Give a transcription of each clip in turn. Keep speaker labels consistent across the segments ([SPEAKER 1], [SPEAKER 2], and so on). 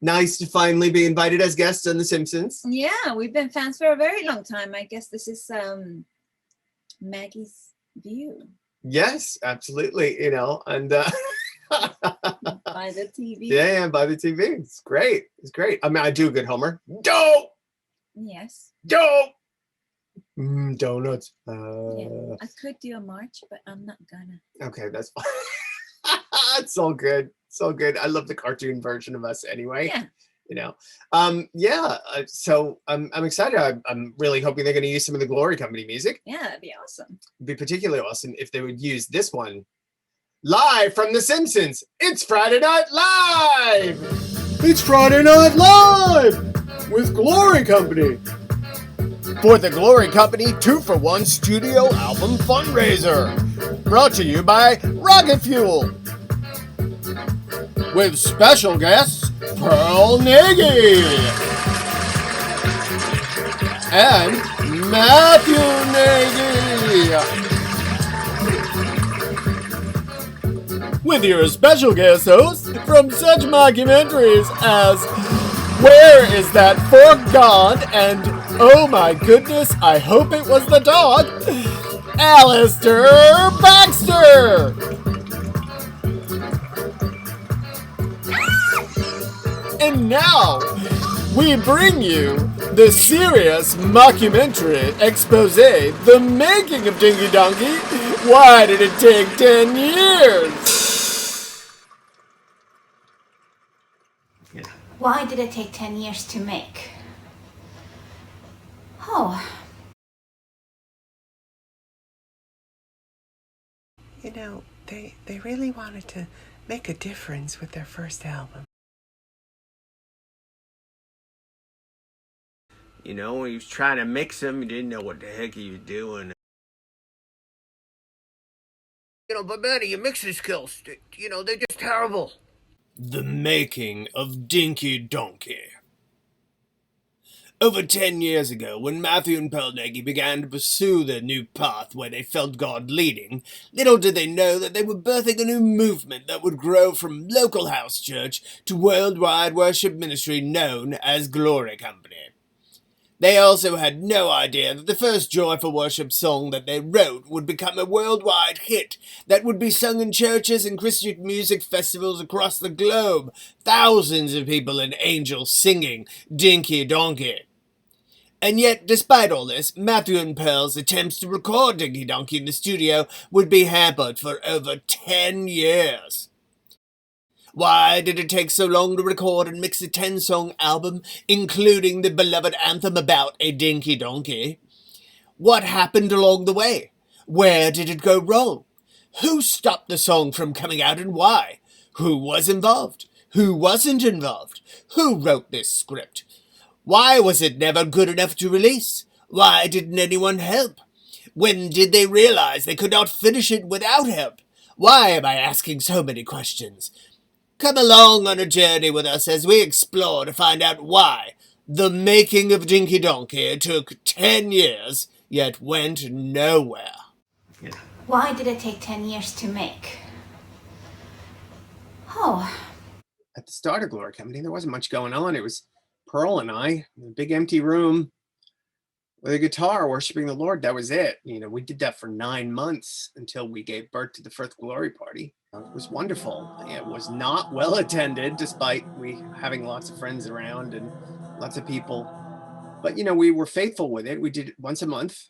[SPEAKER 1] Nice to finally be invited as guests on The Simpsons.
[SPEAKER 2] Yeah, we've been fans for a very long time. I guess this is Maggie's view.
[SPEAKER 1] Yes, absolutely. And
[SPEAKER 2] by the TV.
[SPEAKER 1] Yeah, by the TV. It's great. It's great. I mean, I do a good Homer. Dope.
[SPEAKER 2] Yes.
[SPEAKER 1] Dope. Donuts.
[SPEAKER 2] Yeah. I could do a march, but I'm not gonna.
[SPEAKER 1] Okay, that's fine. It's so good. So good. I love the cartoon version of us anyway.
[SPEAKER 2] Yeah.
[SPEAKER 1] So I'm excited. I'm really hoping they're going to use some of the Glory Company music.
[SPEAKER 2] Yeah, that'd be awesome.
[SPEAKER 1] It'd be particularly awesome if they would use this one. Live from The Simpsons, it's Friday Night Live! It's Friday Night Live! With Glory Company! For the Glory Company 2-for-1 studio album fundraiser. Brought to you by Rocket Fuel. With special guests, Pearl Nagy! And Matthew Nagy! With your special guest hosts from such mockumentaries as Where is That Fork Gone? And oh my goodness, I hope it was the dog, ALASDAIR BAXTER! And now, we bring you the serious mockumentary expose, The Making of Dinky Donkey. Why did it take 10 years?
[SPEAKER 3] Why did it take 10 years to make? Oh.
[SPEAKER 4] They really wanted to make a difference with their first album.
[SPEAKER 5] He was trying to mix them, he didn't know what the heck he was doing. But Manny, your mixing skills, they're just terrible.
[SPEAKER 1] The Making of Dinky Donkey. Over 10 years ago, when Matthew and Pearl Nagy began to pursue their new path where they felt God leading, little did they know that they were birthing a new movement that would grow from local house church to worldwide worship ministry known as Glory Company. They also had no idea that the first joyful worship song that they wrote would become a worldwide hit that would be sung in churches and Christian music festivals across the globe. Thousands of people and angels singing Dinky Donkey. And yet, despite all this, Matthew and Pearl's attempts to record Dinky Donkey in the studio would be hampered for over 10 years. Why did it take so long to record and mix a 10-song album, including the beloved anthem about a dinky donkey? What happened along the way? Where did it go wrong? Who stopped the song from coming out and why? Who was involved? Who wasn't involved? Who wrote this script? Why was it never good enough to release? Why didn't anyone help? When did they realize they could not finish it without help? Why am I asking so many questions? Come along on a journey with us as we explore to find out why The Making of Dinky Donkey took 10 years, yet went nowhere.
[SPEAKER 3] Why did it take 10 years to make? Oh.
[SPEAKER 1] At the start of Glory Company, there wasn't much going on. It was Pearl and I in a big empty room with a guitar worshiping the Lord. That was it. We did that for 9 months until we gave birth to the first Glory Party. It was wonderful. It was not well attended, despite we having lots of friends around and lots of people. But, we were faithful with it. We did it once a month.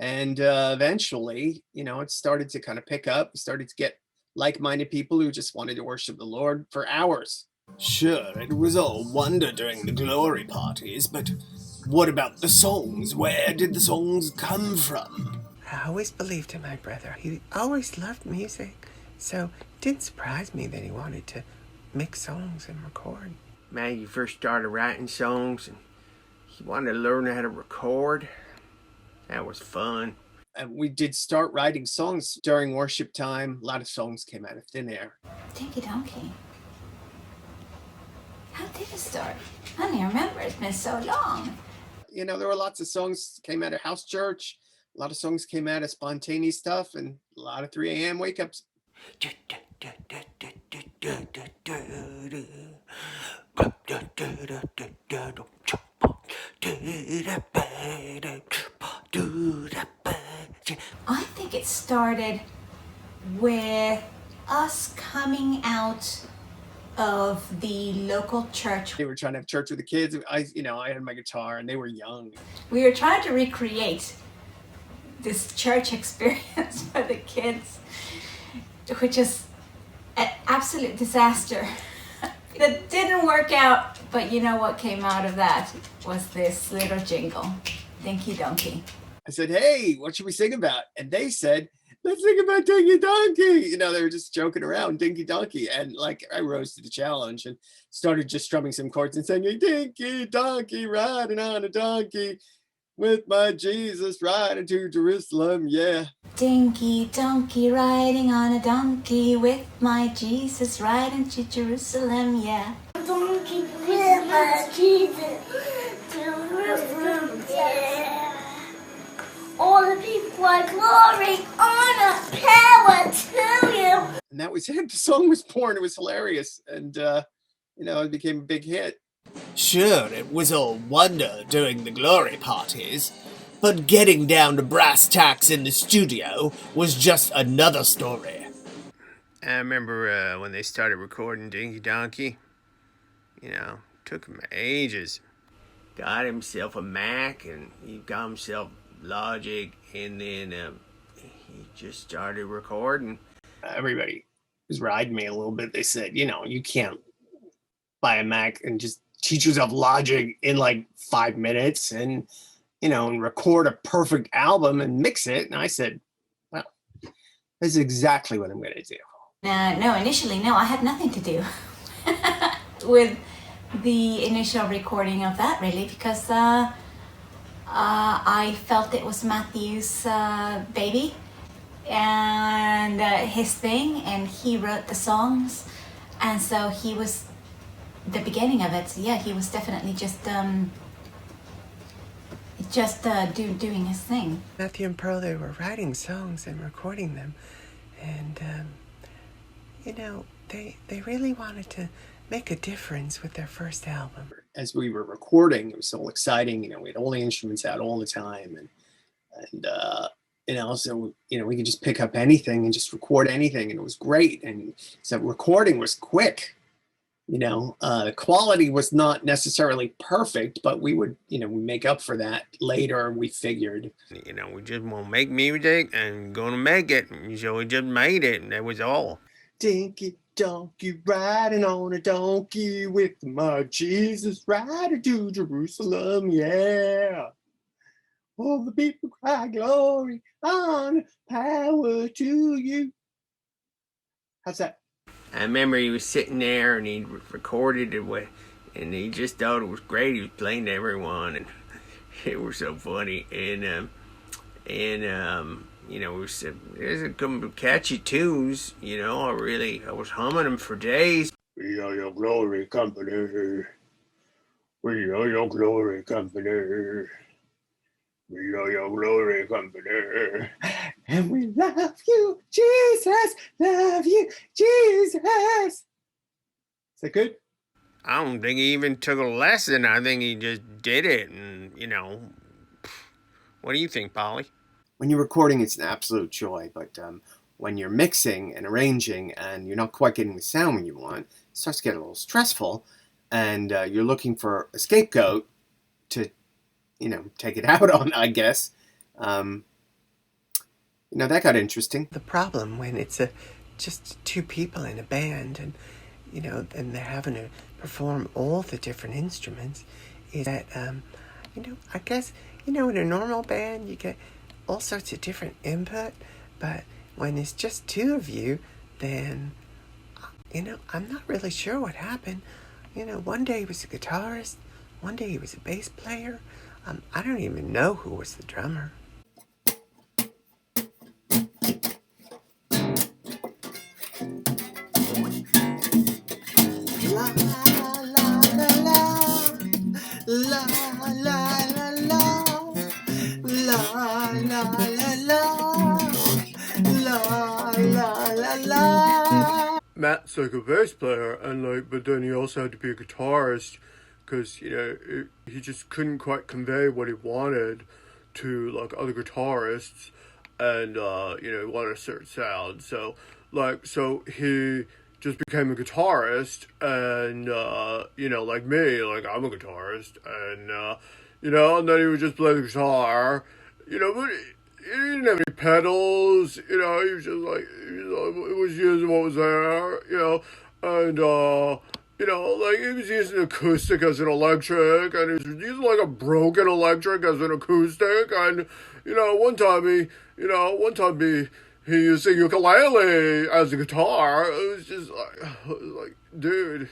[SPEAKER 1] And eventually, it started to kind of pick up. We started to get like-minded people who just wanted to worship the Lord for hours. Sure, it was all wonder during the glory parties, but what about the songs? Where did the songs come from?
[SPEAKER 4] I always believed in my brother. He always loved music, so it didn't surprise me that he wanted to mix songs and record.
[SPEAKER 5] Man, you first started writing songs and you wanted to learn how to record. That was fun.
[SPEAKER 1] And we did start writing songs during worship time. A lot of songs came out of thin air.
[SPEAKER 3] Dinky Donkey. How did it start? I don't remember. It's been so long.
[SPEAKER 1] There were lots of songs came out of house church. A lot of songs came out of spontaneous stuff and a lot of 3 a.m. wake-ups.
[SPEAKER 3] I think it started with us coming out of the local church.
[SPEAKER 5] They were trying to have church with the kids. I had my guitar and they were young.
[SPEAKER 3] We were trying to recreate this church experience for the kids, which is an absolute disaster. It didn't work out, but you know what came out of that was this little jingle, Dinky Donkey.
[SPEAKER 5] I said, hey, what should we sing about? And they said, let's sing about Dinky Donkey. They were just joking around, Dinky Donkey. And like, I rose to the challenge and started just strumming some chords and singing, Dinky Donkey, riding on a donkey, with my Jesus riding to Jerusalem, yeah.
[SPEAKER 3] Dinky Donkey riding on a donkey, with my Jesus riding to Jerusalem, yeah.
[SPEAKER 6] Donkey with my Jesus, Jerusalem, yeah. All the people are glory, honor, power to you.
[SPEAKER 5] And that was it. The song was born. It was hilarious. And, it became a big hit.
[SPEAKER 1] Sure, it was all wonder during the glory parties, but getting down to brass tacks in the studio was just another story.
[SPEAKER 5] I remember when they started recording Dinky Donkey, took him ages. Got himself a Mac and he got himself Logic, and then he just started recording. Everybody was riding me a little bit. They said, you can't buy a Mac and just teach yourself Logic in like 5 minutes and, and record a perfect album and mix it. And I said, well, this is exactly what I'm going to do.
[SPEAKER 3] No, initially, no, I had nothing to do with the initial recording of that, really, because I felt it was Matthew's baby and his thing, and he wrote the songs, and so he was the beginning of it. So yeah, he was definitely just doing his thing.
[SPEAKER 4] Matthew and Pearl, they were writing songs and recording them, and they really wanted to make a difference with their first album.
[SPEAKER 5] As we were recording, it was so exciting. We had all the instruments out all the time, and so we could just pick up anything and just record anything, and it was great. And so recording was quick. The quality was not necessarily perfect, but we would, we make up for that later. We figured, we just want to make music and gonna make it. So we just made it, and that was all. Dinky Donkey riding on a donkey, with my Jesus riding to Jerusalem, yeah. All the people cry glory, honor, power to you. How's that? I remember he was sitting there and he recorded it, and he just thought it was great. He was playing to everyone, and it was so funny. And there's a couple of catchy tunes. I was humming them for days. We are your glory company. We are your glory company. We are your glory company. And we love you, Jesus. Love you, Jesus. Is that good? I don't think he even took a lesson. I think he just did it. And, what do you think, Polly? When you're recording, it's an absolute joy. But when you're mixing and arranging and you're not quite getting the sound you want, it starts to get a little stressful. And you're looking for a scapegoat to take it out on, I guess. That got interesting.
[SPEAKER 4] The problem when it's just two people in a band and, and they're having to perform all the different instruments is that, I guess, in a normal band you get all sorts of different input, but when it's just two of you, then, I'm not really sure what happened. One day he was a guitarist, one day he was a bass player. I don't even know who was the drummer. La la la la, la la la la, la la la la, la la la la.
[SPEAKER 7] Matt's like a bass player, and like, but then he also had to be a guitarist, because he just couldn't quite convey what he wanted to like other guitarists, and he wanted a certain sound. So he just became a guitarist, and like me, like I'm a guitarist, and and then he would just play the guitar, but he didn't have any pedals, he was just like, it was using what was there, and like he was using acoustic as an electric, and he was using like a broken electric as an acoustic, and one time he used a ukulele as a guitar. It was just like, dude,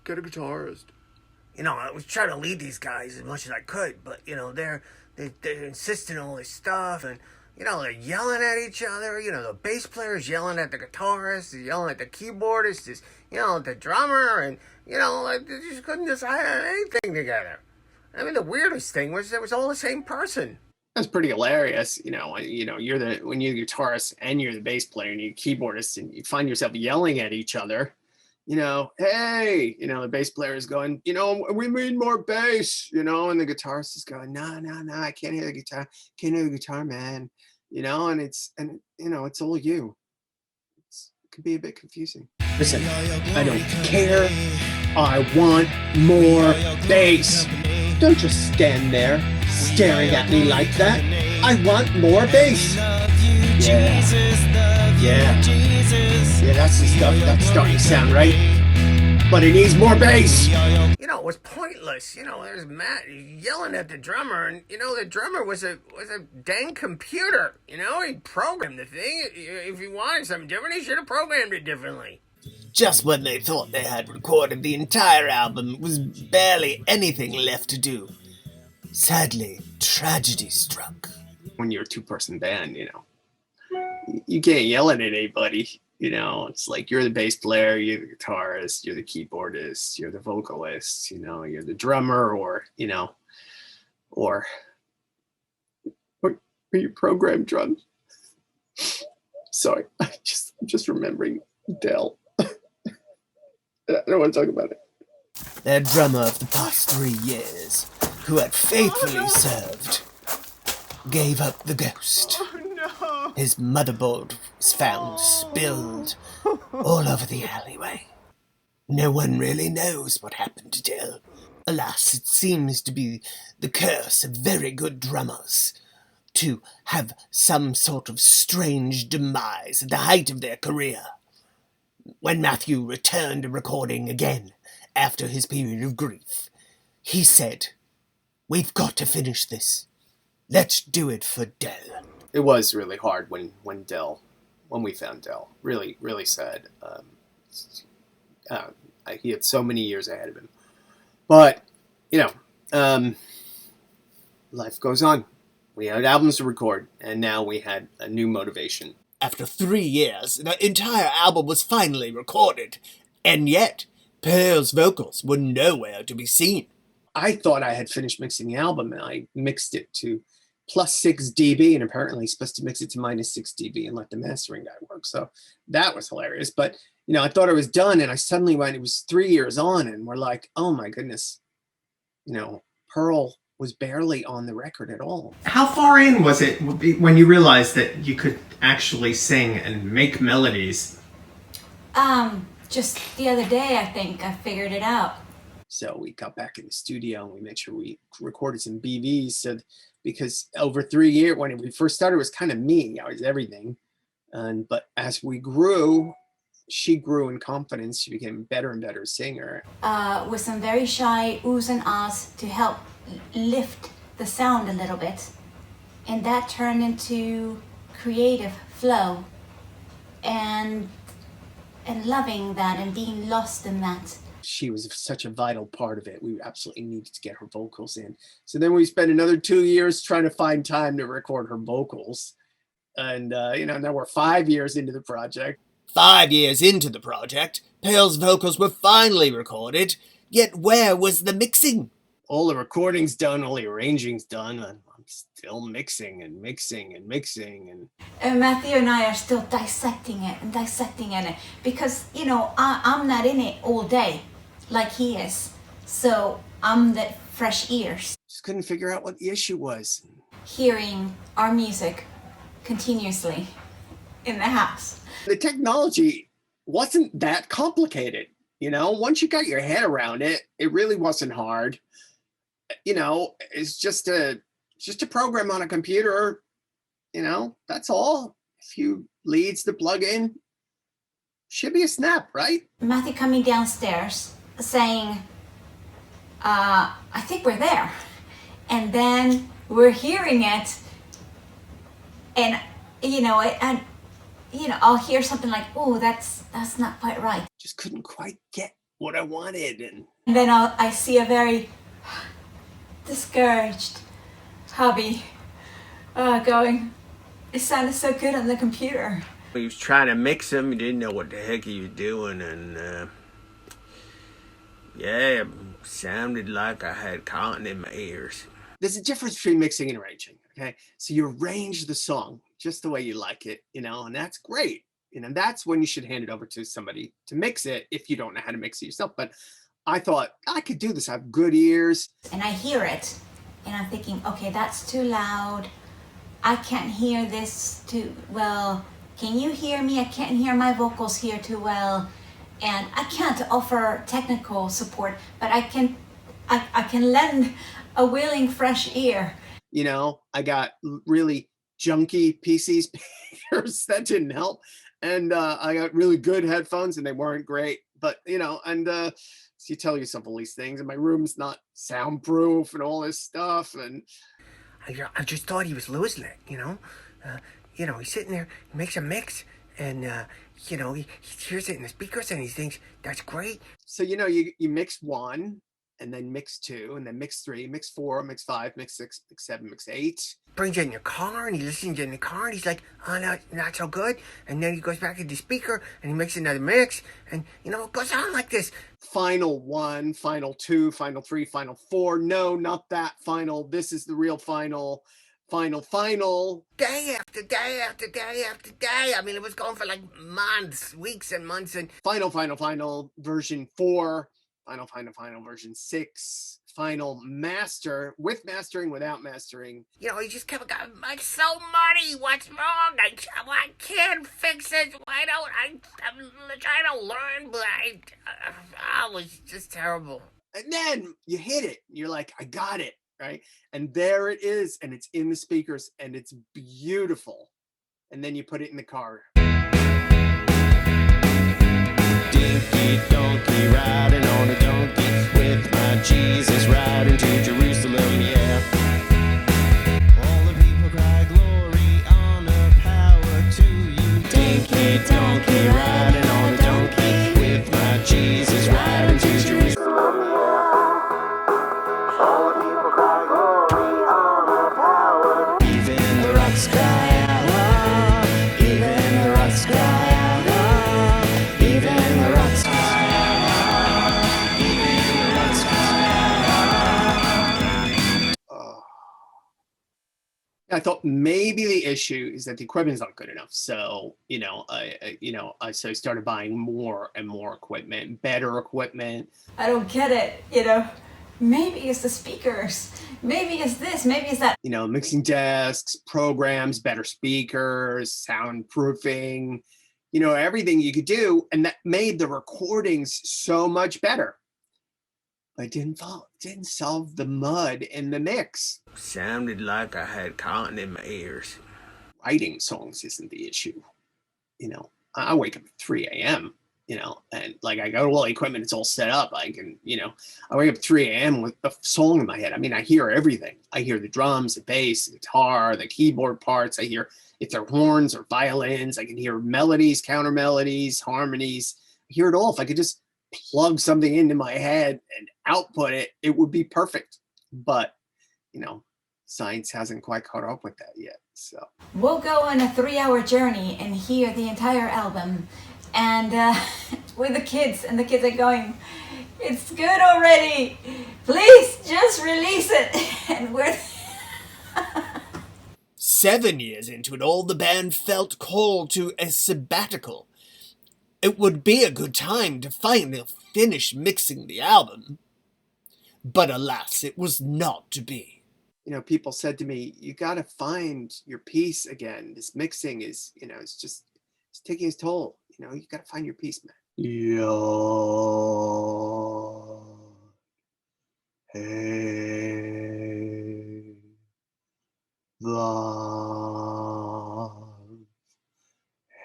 [SPEAKER 7] get a guitarist.
[SPEAKER 4] I was trying to lead these guys as much as I could, but they're insisting on all this stuff, and they're yelling at each other. The bass player's yelling at the guitarist, they're yelling at the keyboardist, the drummer, and like they just couldn't decide on anything together. I mean, the weirdest thing was it was all the same person.
[SPEAKER 5] That's pretty hilarious. When you're the guitarist and you're the bass player and you're the keyboardist, and you find yourself yelling at each other. Hey, the bass player is going, we need more bass, and the guitarist is going, no, I can't hear the guitar, man, and it's all you. It can be a bit confusing. Listen, I don't care. I want more bass. Don't just stand there staring at me like that. I want more bass. Yeah, that's the stuff that's starting to sound right. But it needs more bass.
[SPEAKER 4] It was pointless. There's Matt yelling at the drummer, and the drummer was a dang computer. He programmed the thing. If he wanted something different, he should have programmed it differently.
[SPEAKER 1] Just when they thought they had recorded the entire album, was barely anything left to do. Sadly, tragedy struck.
[SPEAKER 5] When you're a two-person band, you can't yell at anybody. It's like you're the bass player, you're the guitarist, you're the keyboardist, you're the vocalist, you're the drummer, or you program drums. Sorry, I'm just remembering Dell. I don't want to talk about it.
[SPEAKER 1] Their drummer of the past 3 years, who had faithfully served, gave up the ghost. His motherboard was found spilled all over the alleyway. No one really knows what happened to Dell. Alas, it seems to be the curse of very good drummers to have some sort of strange demise at the height of their career. When Matthew returned to recording again after his period of grief, he said, "We've got to finish this. Let's do it for Dell."
[SPEAKER 5] It was really hard when we found Dell. Really, really sad. He had so many years ahead of him. But, life goes on. We had albums to record, and now we had a new motivation.
[SPEAKER 1] After 3 years, the entire album was finally recorded, and yet Pearl's vocals were nowhere to be seen.
[SPEAKER 5] I thought I had finished mixing the album, and I mixed it to +6 dB, and apparently supposed to mix it to -6 dB and let the mastering guy work. So that was hilarious. But, I thought I was done, and I suddenly went, it was 3 years on, and we're like, oh my goodness, Pearl was barely on the record at all.
[SPEAKER 8] How far in was it when you realized that you could actually sing and make melodies?
[SPEAKER 3] Just the other day, I think I figured it out.
[SPEAKER 5] So we got back in the studio and we made sure we recorded some BVs. So, because over 3 years, when we first started, it was kind of me. I was everything. But as we grew, she grew in confidence. She became a better and better singer.
[SPEAKER 3] With some very shy oohs and ahs to help lift the sound a little bit. And that turned into creative flow and loving that and being lost in that.
[SPEAKER 5] She was such a vital part of it. We absolutely needed to get her vocals in. So then we spent another 2 years trying to find time to record her vocals. And, now we're 5 years into the project.
[SPEAKER 1] 5 years into the project, Pearl's vocals were finally recorded, yet where was the mixing?
[SPEAKER 5] All the recording's done, all the arranging's done. I'm still mixing and mixing and mixing.
[SPEAKER 3] And Matthew and I are still dissecting it because, you know, I'm not in it all day like he is. So I'm the fresh ears.
[SPEAKER 5] Just couldn't figure out what the issue was.
[SPEAKER 3] Hearing our music continuously in the house.
[SPEAKER 5] The technology wasn't that complicated. You know, once you got your head around it, it really wasn't hard. You know, it's just a program on a computer. You know, that's all. A few leads to plug in. Should be a snap, right?
[SPEAKER 3] Matthew coming downstairs saying, I think we're there. And then we're hearing it, and I'll hear something like, "Oh, that's not quite right."
[SPEAKER 5] Just couldn't quite get what I wanted, and
[SPEAKER 3] then I see a very discouraged hubby going, "It sounded so good on the computer."
[SPEAKER 4] He was trying to mix them. He didn't know what the heck he was doing, and yeah, it sounded like I had cotton in my ears.
[SPEAKER 5] There's a difference between mixing and arranging, okay? So you arrange the song just the way you like it, you know, and that's great. You know, that's when you should hand it over to somebody to mix it if you don't know how to mix it yourself. But I thought, I could do this. I have good ears.
[SPEAKER 3] And I hear it, and I'm thinking, okay, that's too loud. I can't hear this too well. Can you hear me? I can't hear my vocals here too well. And I can't offer technical support, but I can lend a willing fresh ear.
[SPEAKER 5] You know, I got really junky PC speakers that didn't help, and I got really good headphones, and they weren't great. But you know, and so you tell yourself all these things, and my room's not soundproof, and all this stuff, and
[SPEAKER 4] I just thought he was losing it. You know, he's sitting there, he makes a mix, and you know, he hears it in the speakers, and he thinks that's great.
[SPEAKER 5] So you know, you mix one, and then mix two, and then mix three, mix four, mix five, mix six, mix seven, mix eight.
[SPEAKER 4] Brings it in your car, and he listens in the car, and he's like, oh, no, not so good. And then he goes back to the speaker, and he makes another mix, and, you know, it goes on like this.
[SPEAKER 5] Final one, final two, final three, final four. No, not that final. This is the real final. Final.
[SPEAKER 4] Day after day after day after day. I mean, it was going for like months, weeks and months, and
[SPEAKER 5] final version 4. Final version 6, final master, with mastering, without mastering.
[SPEAKER 4] You know, he just kept going, I'm so muddy, what's wrong? I can't fix it. Why don't I'm trying to learn, but it was just terrible.
[SPEAKER 5] And then you hit it. You're like, I got it, right? And there it is, and it's in the speakers, and it's beautiful. And then you put it in the car.
[SPEAKER 9] Dinky Donkey, riding on a donkey with my Jesus, riding to Jerusalem, yeah. All the people cry glory, honor, power to you. Dinky Donkey, riding on a donkey with my Jesus, riding to Jerusalem, yeah. All the people cry glory, honor, power. Even the rocks cry out, oh. Even the rocks cry out, oh. Even the rocks cry out, even the rocks cry out.
[SPEAKER 5] I thought maybe the issue is that the equipment's not good enough. So, you know, I started buying more and more equipment, better equipment.
[SPEAKER 3] I don't get it, you know. Maybe it's the speakers. Maybe it's this. Maybe it's that.
[SPEAKER 5] You know, mixing desks, programs, better speakers, soundproofing, you know, everything you could do. And that made the recordings so much better. But it didn't solve the mud in the mix.
[SPEAKER 4] Sounded like I had cotton in my ears.
[SPEAKER 5] Writing songs isn't the issue. You know, I wake up at 3 a.m., you know, and like I got all the equipment, it's all set up. I can, you know, I wake up at 3 a.m. with a song in my head. I mean, I hear everything. I hear the drums, the bass, the guitar, the keyboard parts. I hear if they're horns or violins. I can hear melodies, counter melodies, harmonies. I hear it all. If I could just plug something into my head and output it, it would be perfect. But, you know, science hasn't quite caught up with that yet. So
[SPEAKER 3] we'll go on a 3-hour journey and hear the entire album, and with the kids, and the kids are going, It's good already. Please just release it. And we're
[SPEAKER 1] 7 years into it, all the band felt called to a sabbatical. It would be a good time to finally finish mixing the album. But alas, it was not to be.
[SPEAKER 5] You know, people said to me, you got to find your piece again. This mixing is, you know, it's taking its toll. You know, you got to find your piece, man. Yeah. Hey. Love.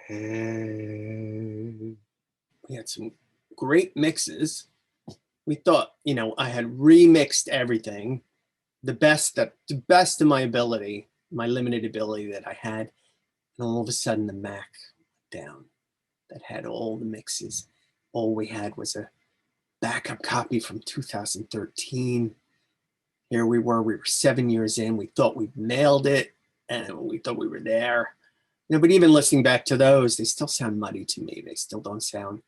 [SPEAKER 5] Hey. We had some great mixes. We thought, you know, I had remixed everything, the best of my ability, my limited ability that I had, and all of a sudden the Mac went down. That had all the mixes. All we had was a backup copy from 2013. Here we were 7 years in. We thought we'd nailed it, and we thought we were there. You know, but even listening back to those, they still sound muddy to me. They still don't sound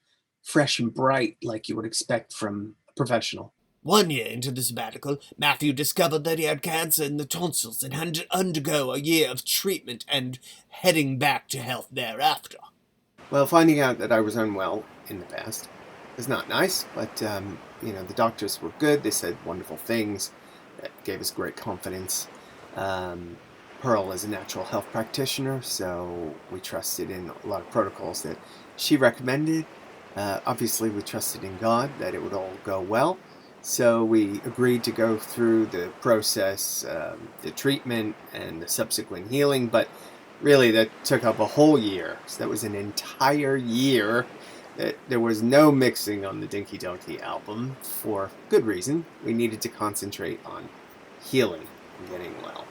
[SPEAKER 5] fresh and bright like you would expect from a professional.
[SPEAKER 1] 1 year into the sabbatical, Matthew discovered that he had cancer in the tonsils and had to undergo a year of treatment and heading back to health thereafter.
[SPEAKER 5] Well, finding out that I was unwell in the past was not nice, but, you know, the doctors were good. They said wonderful things that gave us great confidence. Pearl is a natural health practitioner, so we trusted in a lot of protocols that she recommended. Obviously, we trusted in God that it would all go well. So we agreed to go through the process, the treatment and the subsequent healing, but really that took up a whole year. So that was an entire year that there was no mixing on the Dinky Donkey album for good reason. We needed to concentrate on healing and getting well,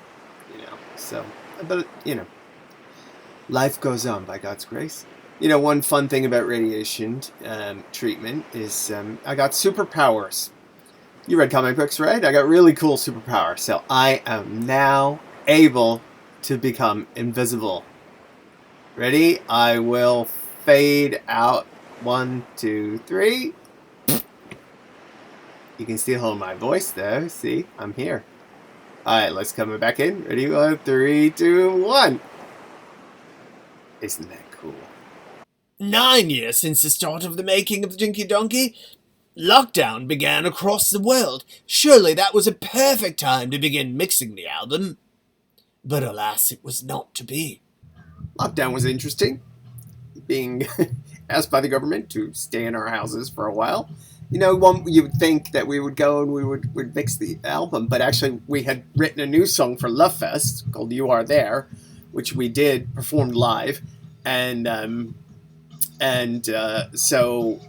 [SPEAKER 5] you know. So, but, you know, life goes on by God's grace. You know, one fun thing about radiation treatment is I got superpowers. You read comic books, right? I got really cool superpowers. So I am now able to become invisible. Ready? I will fade out. 1, 2, 3. You can still hold my voice though. See, I'm here. Alright, let's come back in. Ready? 1, 3, 2, 1. Isn't that cool?
[SPEAKER 1] 9 years since the start of the making of the Dinky Donkey, lockdown began across the world. Surely that was a perfect time to begin mixing the album. But alas, it was not to be.
[SPEAKER 5] Lockdown was interesting. Being asked by the government to stay in our houses for a while. You know, you would think that we would go and we would mix the album, but actually we had written a new song for Love Fest called You Are There, which we did, performed live, and so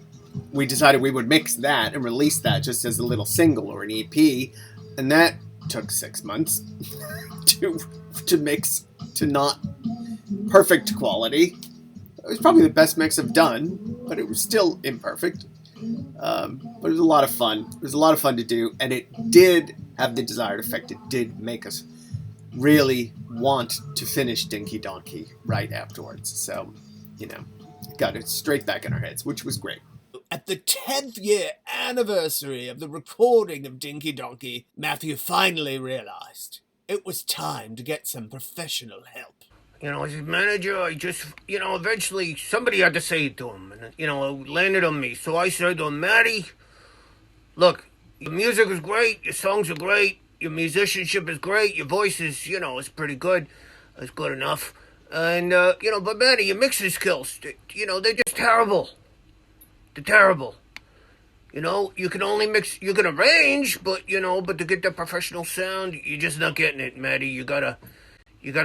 [SPEAKER 5] we decided we would mix that and release that just as a little single or an EP, and that took 6 months to mix to not perfect quality. It was probably the best mix I've done, but it was still imperfect. But it was a lot of fun. It was a lot of fun to do, and it did have the desired effect. It did make us really want to finish Dinky Donkey right afterwards. So, you know, got it straight back in our heads, which was great.
[SPEAKER 1] At the 10th year anniversary of the recording of Dinky Donkey, Matthew finally realized it was time to get some professional help.
[SPEAKER 7] You know, as his manager, I just, you know, eventually somebody had to say it to him, and, you know, it landed on me. So I said to him, Matty, look, your music is great, your songs are great, your musicianship is great, your voice is, you know, is pretty good. It's good enough. And, you know, but Matty, your mixing skills, you know, they're just terrible. They're terrible. You know, you can only mix, you can arrange, but, you know, but to get that professional sound, you're just not getting it, Matty. You gotta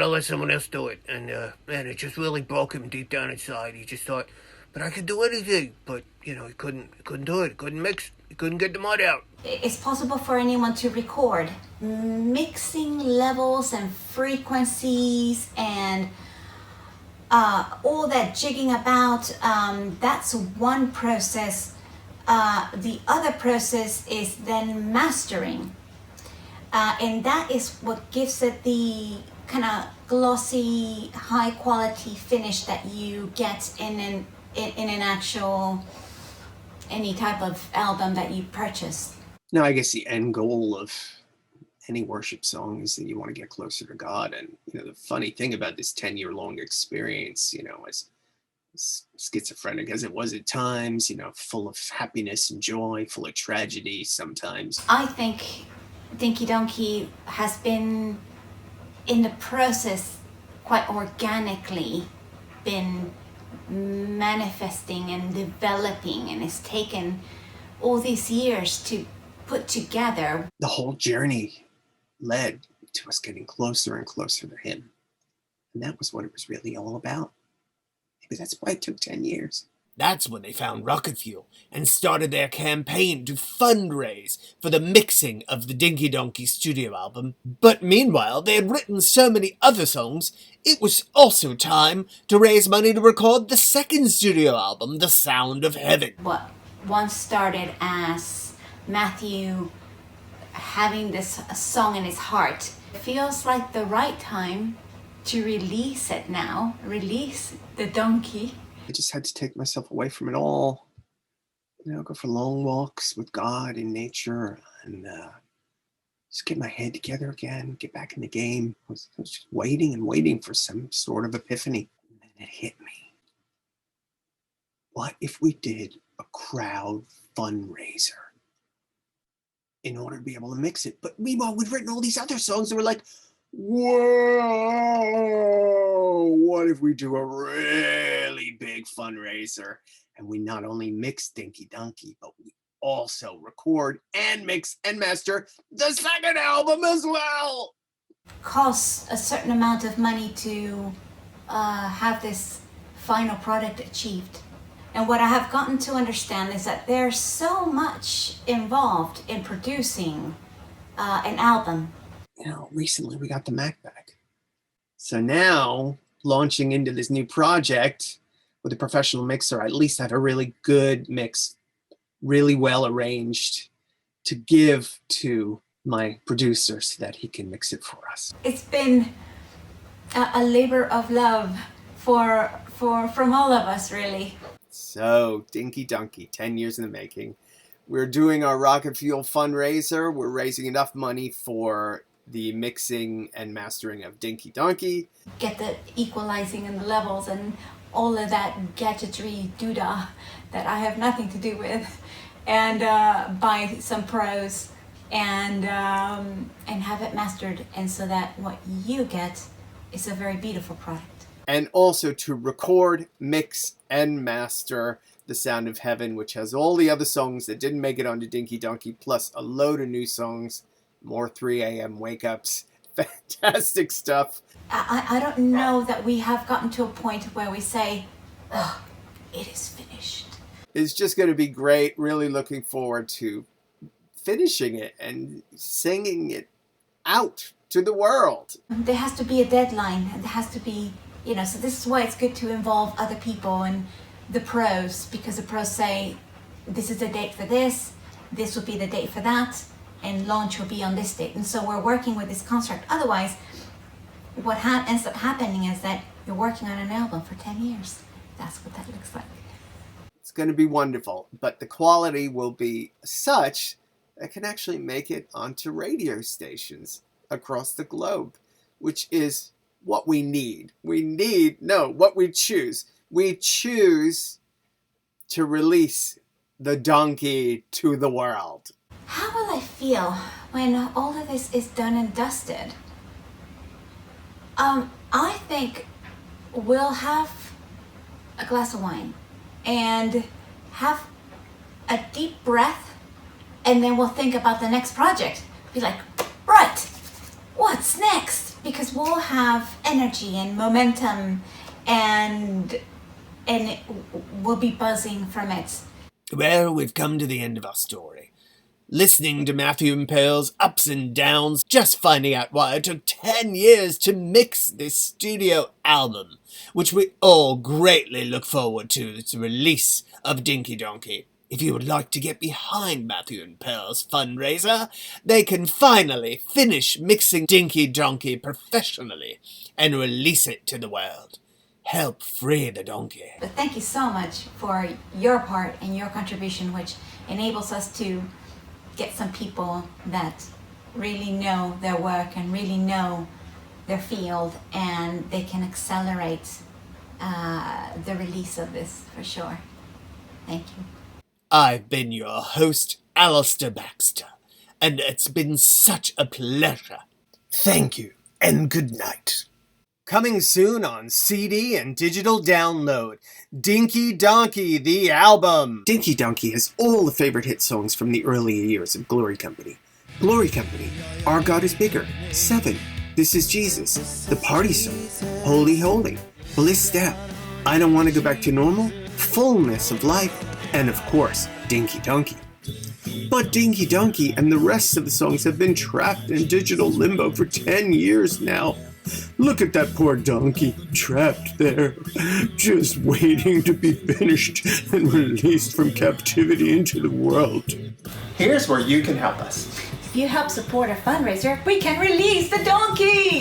[SPEAKER 7] let someone else do it. And, man, it just really broke him deep down inside. He just thought, but I could do anything. But, you know, he couldn't do it. He couldn't mix. He couldn't get the mud out.
[SPEAKER 3] It's possible for anyone to record. Mixing levels and frequencies and all that jigging about, that's one process. The other process is then mastering. And that is what gives it the kind of glossy, high quality finish that you get in an actual any type of album that you purchase?
[SPEAKER 5] No, I guess the end goal of any worship song is that you want to get closer to God. And, the funny thing about this 10-year-long experience, as schizophrenic as it was at times, full of happiness and joy, full of tragedy sometimes.
[SPEAKER 3] I think Dinky Donkey has been in the process quite organically been manifesting and developing, and it's taken all these years to put together.
[SPEAKER 5] The whole journey led to us getting closer and closer to him. And that was what it was really all about. Maybe that's why it took 10 years.
[SPEAKER 1] That's when they found rocket fuel and started their campaign to fundraise for the mixing of the Dinky Donkey studio album. But meanwhile, they had written so many other songs, it was also time to raise money to record the second studio album, The Sound of Heaven.
[SPEAKER 3] What once started as Matthew having this song in his heart, it feels like the right time to release it now, release the donkey.
[SPEAKER 5] I just had to take myself away from it all, go for long walks with God in nature and just get my head together again, get back in the game. I was just waiting and waiting for some sort of epiphany. And then it hit me. What if we did a crowd fundraiser in order to be able to mix it? But meanwhile, we'd written all these other songs that were like, whoa, what if we do a really big fundraiser and we not only mix Dinky Donkey, but we also record and mix and master the second album as well?
[SPEAKER 3] Costs a certain amount of money to have this final product achieved. And what I have gotten to understand is that there's so much involved in producing an album.
[SPEAKER 5] Recently we got the Mac back. So now, launching into this new project with a professional mixer, I at least have a really good mix, really well arranged to give to my producer so that he can mix it for us.
[SPEAKER 3] It's been a labor of love from all of us, really.
[SPEAKER 1] So, Dinky Donkey, 10 years in the making. We're doing our rocket fuel fundraiser. We're raising enough money for the mixing and mastering of Dinky Donkey.
[SPEAKER 3] Get the equalizing and the levels and all of that gadgetry doodah that I have nothing to do with, and buy some pros and have it mastered, and so that what you get is a very beautiful product.
[SPEAKER 1] And also to record, mix, and master The Sound of Heaven, which has all the other songs that didn't make it onto Dinky Donkey, plus a load of new songs. More 3 a.m. wake-ups. Fantastic stuff.
[SPEAKER 3] I don't know that we have gotten to a point where we say, oh, it is finished.
[SPEAKER 1] It's just going to be great. Really looking forward to finishing it and singing it out to the world.
[SPEAKER 3] There has to be a deadline. There has to be, so this is why it's good to involve other people and the pros, because the pros say, this is the date for this will be the date for that, and launch will be on this date. And so we're working with this construct. Otherwise, what ends up happening is that you're working on an album for 10 years. That's what that looks like.
[SPEAKER 1] It's going to be wonderful, but the quality will be such that can actually make it onto radio stations across the globe, which is what we need. What we choose. We choose to release the donkey to the world.
[SPEAKER 3] How will I feel when all of this is done and dusted? I think we'll have a glass of wine and have a deep breath, and then we'll think about the next project. Be like, right, what's next? Because we'll have energy and momentum, and we'll be buzzing from it.
[SPEAKER 1] Well, we've come to the end of our story. Listening to Matthew and Pearl's ups and downs, just finding out why it took 10 years to mix this studio album, which we all greatly look forward to, its release of Dinky Donkey. If you would like to get behind Matthew and Pearl's fundraiser, they can finally finish mixing Dinky Donkey professionally and release it to the world. help free the donkey.
[SPEAKER 3] But thank you so much for your part and your contribution, which enables us to get some people that really know their work and really know their field, and they can accelerate the release of this for sure. Thank you.
[SPEAKER 1] I've been your host, ALASDAIR Baxter, and it's been such a pleasure. Thank you, and good night. Coming soon on CD and digital download, Dinky Donkey, the album.
[SPEAKER 4] Dinky Donkey has all the favorite hit songs from the earlier years of Glory Company. Glory Company, Our God is Bigger, 7, This is Jesus, The Party Song, Holy Holy, Blissed Out, I Don't Want to Go Back to Normal, Fullness of Life, and of course, Dinky Donkey. But Dinky Donkey and the rest of the songs have been trapped in digital limbo for 10 years now. Look at that poor donkey, trapped there, just waiting to be finished and released from captivity into the world.
[SPEAKER 8] Here's where you can help us.
[SPEAKER 3] If you help support our fundraiser, we can release the donkey!